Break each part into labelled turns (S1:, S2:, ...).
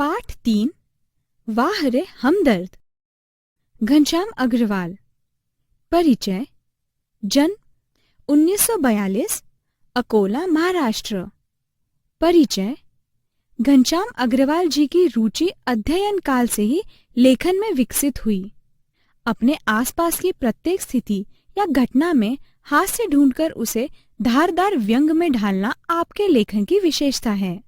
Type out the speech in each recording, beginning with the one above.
S1: पाठ 3 वाह रे हमदर्द। घनश्याम अग्रवाल। परिचय। जन्म 1942, अकोला, महाराष्ट्र। परिचय। घनश्याम अग्रवाल जी की रुचि अध्ययन काल से ही लेखन में विकसित हुई। अपने आसपास की प्रत्येक स्थिति या घटना में हास्य ढूंढकर उसे धारदार व्यंग में ढालना आपके लेखन की विशेषता है।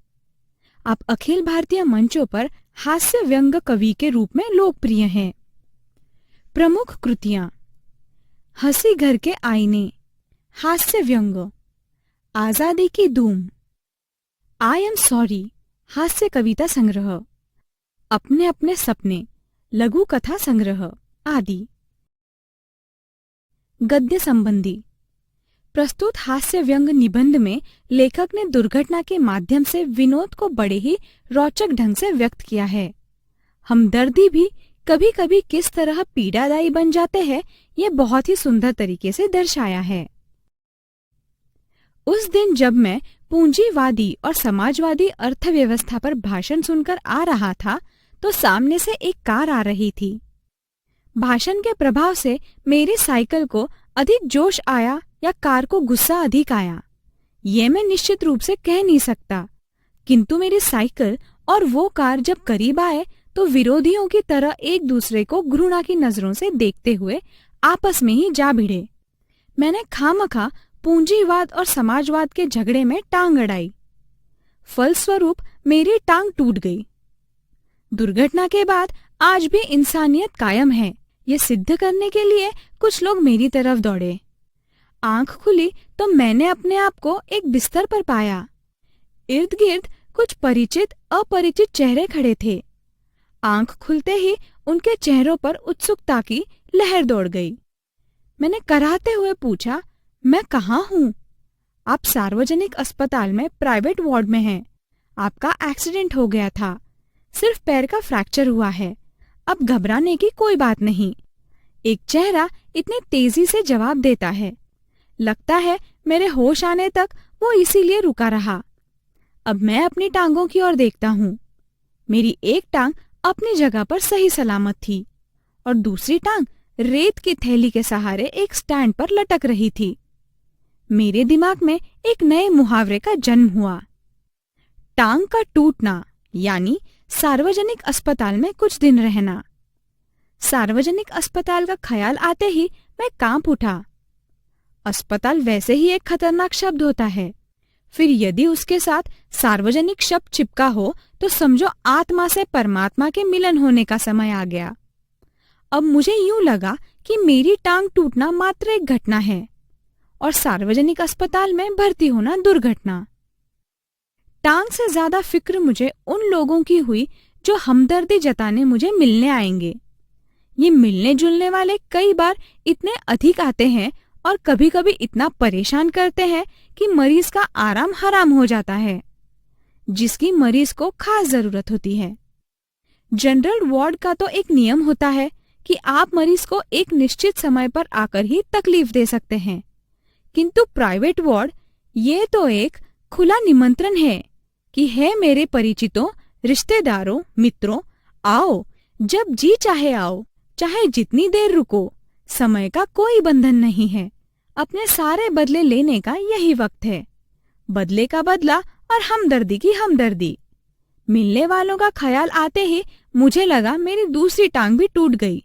S1: आप अखिल भारतीय मंचों पर हास्य व्यंग कवि के रूप में लोकप्रिय हैं। प्रमुख कृतियां: हंसी घर के आईने, हास्य व्यंग, आजादी की धूम, आई एम सॉरी, हास्य कविता संग्रह, अपने अपने सपने, लघु कथा संग्रह आदि। गद्य संबंधी। प्रस्तुत हास्य व्यंग निबंध में लेखक ने दुर्घटना के माध्यम से विनोद को बड़े ही रोचक ढंग से व्यक्त किया है। हमदर्दी भी कभी कभी किस तरह पीड़ादायी बन जाते हैं, ये बहुत ही सुंदर तरीके से दर्शाया है। उस दिन जब मैं पूंजीवादी और समाजवादी अर्थव्यवस्था पर भाषण सुनकर आ रहा था तो सामने से एक कार आ रही थी। भाषण के प्रभाव से मेरी साइकिल को अधिक जोश आया या कार को गुस्सा अधिक आया, ये मैं निश्चित रूप से कह नहीं सकता, किंतु मेरी साइकिल और वो कार जब करीब आए तो विरोधियों की तरह एक दूसरे को घृणा की नजरों से देखते हुए आपस में ही जा भिड़े। मैंने खामखा पूंजीवाद और समाजवाद के झगड़े में टांग अड़ाई। फलस्वरूप मेरी टांग टूट गई। दुर्घटना के बाद आज भी इंसानियत कायम है, ये सिद्ध करने के लिए कुछ लोग मेरी तरफ दौड़े। आंख खुली तो मैंने अपने आप को एक बिस्तर पर पाया। इर्द गिर्द कुछ परिचित अपरिचित चेहरे खड़े थे। आंख खुलते ही उनके चेहरों पर उत्सुकता की लहर दौड़ गई। मैंने कराहते हुए पूछा, मैं कहाँ हूँ? आप सार्वजनिक अस्पताल में प्राइवेट वार्ड में हैं। आपका एक्सीडेंट हो गया था, सिर्फ पैर का फ्रैक्चर हुआ है, अब घबराने की कोई बात नहीं। एक चेहरा इतनी तेजी से जवाब देता है, लगता है मेरे होश आने तक वो इसीलिए रुका रहा। अब मैं अपनी टांगों की ओर देखता हूँ। मेरी एक टांग अपनी जगह पर सही सलामत थी और दूसरी टांग रेत की थैली के सहारे एक स्टैंड पर लटक रही थी। मेरे दिमाग में एक नए मुहावरे का जन्म हुआ। टांग का टूटना यानी सार्वजनिक अस्पताल में कुछ दिन रहना। सार्वजनिक अस्पताल का ख्याल आते ही मैं कांप उठा। अस्पताल वैसे ही एक खतरनाक शब्द होता है, फिर यदि उसके साथ सार्वजनिक शब्द चिपका हो तो समझो आत्मा से परमात्मा के मिलन होने का समय आ गया। अब मुझे यूं लगा कि मेरी टांग टूटना मात्र एक घटना है और सार्वजनिक अस्पताल में भर्ती होना दुर्घटना। टांग से ज्यादा फिक्र मुझे उन लोगों की हुई जो हमदर्दी जताने मुझे मिलने आएंगे। ये मिलने जुलने वाले कई बार इतने अधिक आते हैं और कभी कभी इतना परेशान करते हैं कि मरीज का आराम हराम हो जाता है, जिसकी मरीज को खास जरूरत होती है। जनरल वार्ड का तो एक नियम होता है कि आप मरीज को एक निश्चित समय पर आकर ही तकलीफ दे सकते हैं, किंतु प्राइवेट वार्ड ये तो एक खुला निमंत्रण है कि है मेरे परिचितों, रिश्तेदारों, मित्रों, आओ, जब जी चाहे आओ, चाहे जितनी देर रुको, समय का कोई बंधन नहीं है। अपने सारे बदले लेने का यही वक्त है। बदले का बदला और हमदर्दी की हमदर्दी। मिलने वालों का ख्याल आते ही मुझे लगा मेरी दूसरी टांग भी टूट गई।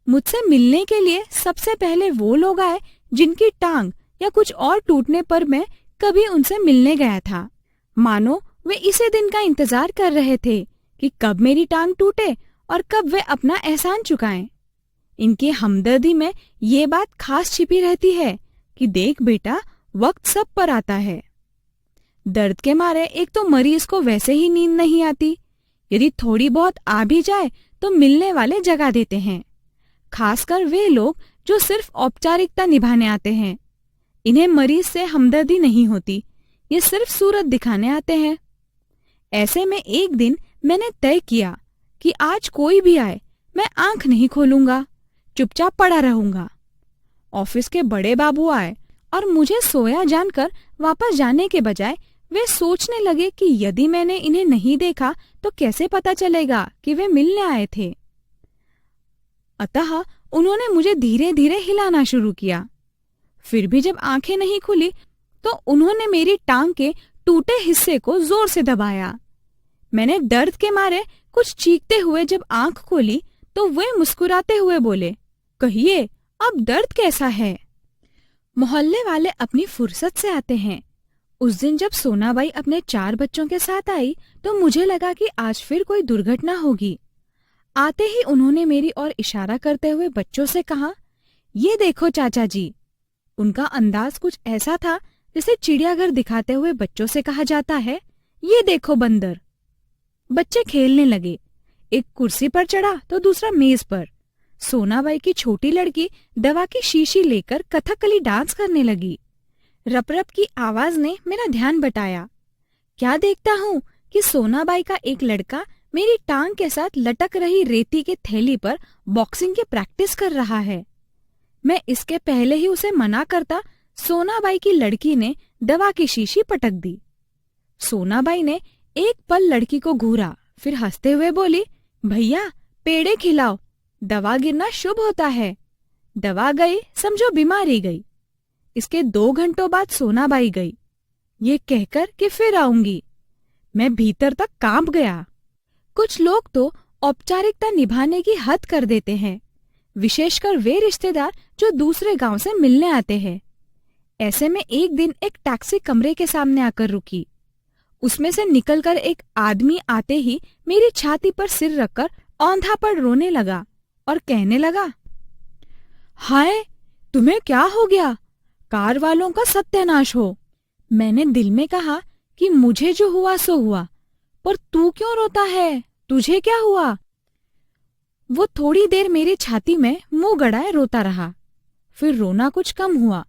S1: मुझसे मिलने के लिए सबसे पहले वो लोग आए जिनकी टांग या कुछ और टूटने पर मैं कभी उनसे मिलने गया था। मानो वे इसी दिन का इंतजार कर रहे थे कि कब मेरी टांग टूटे और कब वे अपना एहसान चुकाएं। इनकी हमदर्दी में ये बात खास छिपी रहती है कि देख बेटा, वक्त सब पर आता है। दर्द के मारे एक तो मरीज को वैसे ही नींद नहीं आती, यदि थोड़ी बहुत आ भी जाए तो मिलने वाले जगा देते हैं, खासकर वे लोग जो सिर्फ औपचारिकता निभाने आते हैं। इन्हें मरीज से हमदर्दी नहीं होती, ये सिर्फ सूरत दिखाने आते हैं। ऐसे में एक दिन मैंने तय किया कि आज कोई भी आए मैं आंख नहीं खोलूंगा, चुपचाप पड़ा रहूंगा। ऑफिस के बड़े बाबू आए और मुझे सोया जानकर वापस जाने के बजाय वे सोचने लगे कि यदि मैंने इन्हें नहीं देखा तो कैसे पता चलेगा कि वे मिलने आए थे। अतः उन्होंने मुझे धीरे धीरे हिलाना शुरू किया। फिर भी जब आंखें नहीं खुली तो उन्होंने मेरी टांग के टूटे हिस्से को जोर से दबाया। मैंने दर्द के मारे कुछ चीखते हुए जब आंख खोली तो वे मुस्कुराते हुए बोले, कहिए अब दर्द कैसा है? मोहल्ले वाले अपनी फुर्सत से आते हैं। उस दिन जब सोनाबाई अपने 4 बच्चों के साथ आई तो मुझे लगा कि आज फिर कोई दुर्घटना होगी। आते ही उन्होंने मेरी ओर इशारा करते हुए बच्चों से कहा, ये देखो चाचा जी। उनका अंदाज कुछ ऐसा था जिसे चिड़ियाघर दिखाते हुए बच्चों से कहा जाता है, ये देखो बंदर। बच्चे खेलने लगे। एक कुर्सी पर चढ़ा तो दूसरा मेज पर। सोनाबाई की छोटी लड़की दवा की शीशी लेकर कथकली डांस करने लगी। रपरप की आवाज ने मेरा ध्यान बटाया। क्या देखता हूँ कि सोनाबाई का एक लड़का मेरी टांग के साथ लटक रही रेती के थैली पर बॉक्सिंग की प्रैक्टिस कर रहा है। मैं इसके पहले ही उसे मना करता, सोनाबाई की लड़की ने दवा की शीशी पटक दी। सोनाबाई ने एक पल लड़की को घूरा, फिर हंसते हुए बोली, भैया पेड़े खिलाओ, दवा गिरना शुभ होता है। दवा गई समझो बीमारी गई। इसके 2 घंटों बाद सोनाबाई गई, ये कहकर कि फिर आऊंगी। मैं भीतर तक कांप गया। कुछ लोग तो औपचारिकता निभाने की हद कर देते हैं, विशेषकर वे रिश्तेदार जो दूसरे गांव से मिलने आते हैं। ऐसे में एक दिन एक टैक्सी कमरे के सामने आकर रुकी। उसमें से निकलकर एक आदमी आते ही मेरी छाती पर सिर रखकर औंधा पड़ रोने लगा और कहने लगा, हाय तुम्हें क्या हो गया? कार वालों का सत्यानाश हो। मैंने दिल में कहा कि मुझे जो हुआ सो हुआ, पर तू क्यों रोता है? तुझे क्या हुआ? वो थोड़ी देर मेरी छाती में मुंह गड़ाए रोता रहा, फिर रोना कुछ कम हुआ।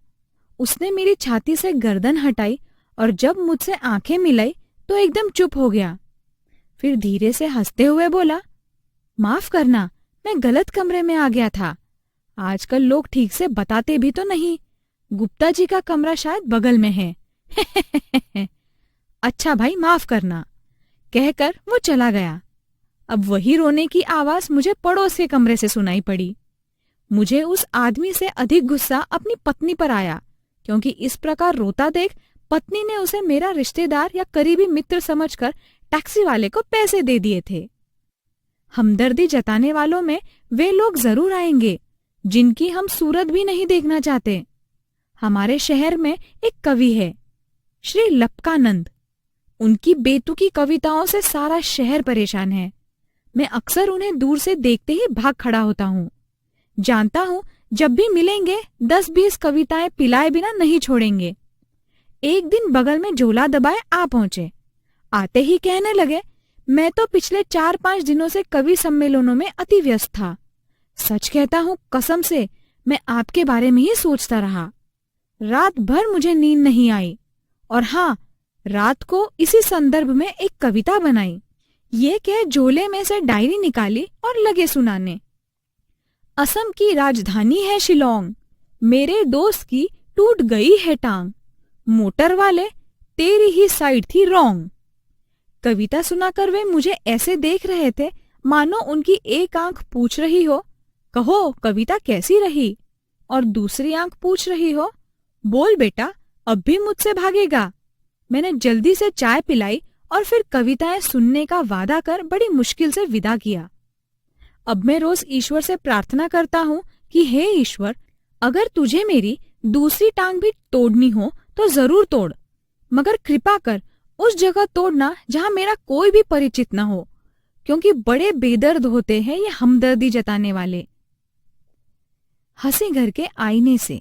S1: उसने मेरी छाती से गर्दन हटाई और जब मुझसे आंखें मिलाई तो एकदम चुप हो गया। फिर धीरे से हंसते हुए बोला, माफ करना, मैं गलत कमरे में आ गया था। आजकल लोग ठीक से बताते भी तो नहीं। गुप्ता जी का कमरा शायद बगल में है। अच्छा भाई माफ करना, कहकर वो चला गया। अब वही रोने की आवाज मुझे पड़ोस के कमरे से सुनाई पड़ी। मुझे उस आदमी से अधिक गुस्सा अपनी पत्नी पर आया, क्योंकि इस प्रकार रोता देख पत्नी ने उसे मेरा रिश्तेदार या करीबी मित्र समझकर टैक्सी वाले को पैसे दे दिए थे। हमदर्दी जताने वालों में वे लोग जरूर आएंगे जिनकी हम सूरत भी नहीं देखना चाहते। हमारे शहर में एक कवि है, श्री लपकानंद। उनकी बेतुकी कविताओं से सारा शहर परेशान है। मैं अक्सर उन्हें दूर से देखते ही भाग खड़ा होता हूँ। जानता हूँ जब भी मिलेंगे 10-20 कविताएं पिलाए बिना नहीं छोड़ेंगे। एक दिन बगल में झोला दबाए आ पहुंचे। आते ही कहने लगे, मैं तो पिछले 4-5 दिनों से कवि सम्मेलनों में अति व्यस्त था। सच कहता हूँ, कसम से मैं आपके बारे में ही सोचता रहा। रात भर मुझे नींद नहीं आई और हाँ, रात को इसी संदर्भ में एक कविता बनाई। ये कह झोले में से डायरी निकाली और लगे सुनाने। असम की राजधानी है शिलोंग, मेरे दोस्त की टूट गई है टांग, मोटर वाले तेरी ही साइड थी रॉन्ग। कविता सुनाकर वे मुझे ऐसे देख रहे थे मानो उनकी एक आंख पूछ रही हो, कहो कविता कैसी रही, और दूसरी आंख पूछ रही हो, बोल बेटा अब भी मुझसे भागेगा। मैंने जल्दी से चाय पिलाई और फिर कविताएं सुनने का वादा कर बड़ी मुश्किल से विदा किया। अब मैं रोज ईश्वर से प्रार्थना करता हूँ कि हे ईश्वर, अगर तुझे मेरी दूसरी टांग भी तोड़नी हो तो जरूर तोड़, मगर कृपा कर उस जगह तोड़ना जहाँ मेरा कोई भी परिचित न हो, क्योंकि बड़े बेदर्द होते हैं ये हमदर्दी जताने वाले। हंसी घर के आईने से।